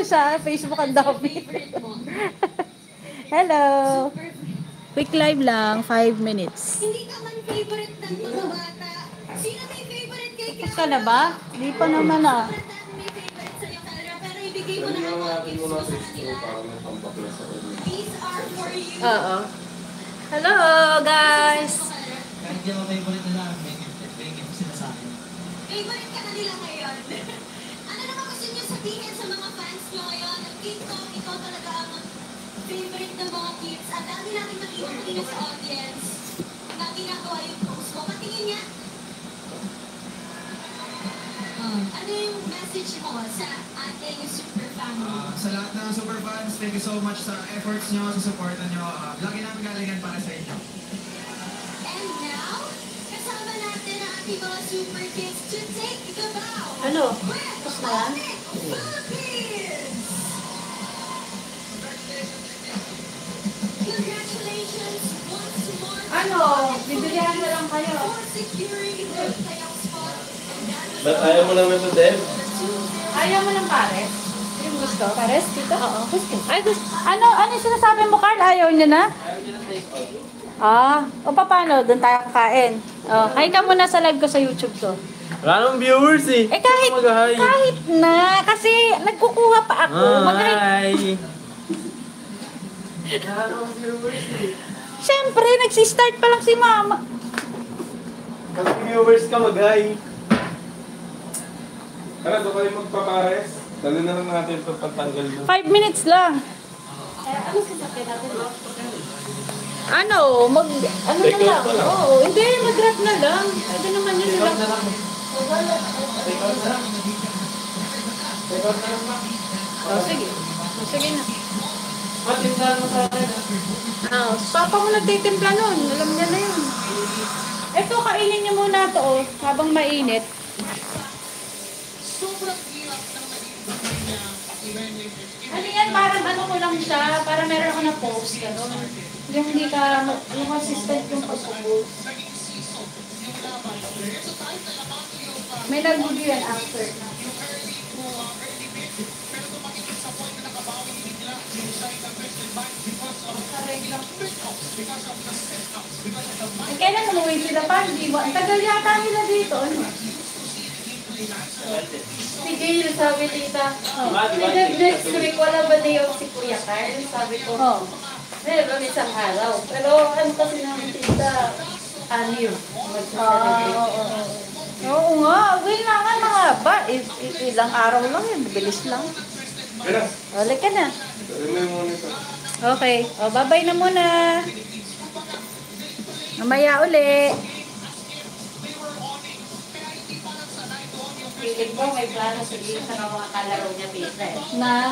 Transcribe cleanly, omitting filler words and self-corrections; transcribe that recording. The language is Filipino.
Sa Facebook ang dami. Hello. Quick live lang, 5 minutes. Hindi naman favorite ng mga bata. Sino may favorite kay Kara? Ka na ba? Hindi pa naman ah. Sobrang dami may favorite sa'yo, Kara. Pero ibigay mo na ang mga gifts mo sa kanila. These are for you. Oo. Hello guys. Kahit di mo favorite nila, may gift sila sa akin. Favorite ka na nila ngayon. Ano naman gusto niyo sabihin sa mga fans niyo ngayon? Ang TikTok, ikaw talaga ang favorite ng mga kids. At dahil natin nakita kanina sa audience na ginagawa yung post mo. Patingin niya. Ano yung message mo sa ating super family? Sa lahat ng super fans, thank you so much sa efforts nyo, sa supportan nyo. Lagi namin galingan para sa inyo. And now, kasama natin ang ating mga super kids to take the bow. Ano? With Tapos na yan? Onyx Philippines! Congratulations once more. Ano? Bibilihan na lang kayo. For securing the playoff spot. Ba't ayaw mo lang na ito, Dev? Ayaw mo ng pares? Yung gusto? Pares? Dito? Oo, gusto. Ay, gusto. Ano yung sinasabi mo, Carl? Ayaw niya na? O paano? Doon tayo kakain. Hi ka muna sa live ko sa YouTube to. Wala namang viewers eh. Kahit na. Kasi nagkukuha pa ako. Hi! Wala namang viewers eh. Siyempre, nagsistart pa lang si Mama. Pag viewers ka, mag-hi. Tara, doon kayo magpapares. Dali na lang natin ito pagtanggal mo. 5 minutes lang. Ano sasakyan natin? Ano na Take lang? out pa lang. Oo, hindi, mag-rap na lang. Pwede naman yun sila. Sige. Sige na. Matindahan mo sa akin. Papa mo nagtitimpla nun. Alam niya na yun. Ito, kainin niyo muna to habang mainit. Ano yan? Parang ano ko lang siya. Para meron ako na post. Gano'n. Yung hindi ka, yung consistent yung pag-post. May nag-video yan after. Kailan umuwi sila pa? Hindi ba? Ang tagal yata nila dito. Ano? Si Gail, sabi tita, next week wala ba day off si Kuya Carl? Sabi ko, meron isang araw. Pero ano kasi naman tita, ano yun? Oo nga, kailangan mahaba. Ilang araw lang yun, bilis lang. Kaya, Ulit ka na. dali mo yung monitor. Okay, bye-bye na muna. Mamaya uli. Pilit ko, may plano sa mga kalaro niya, Peter. Na?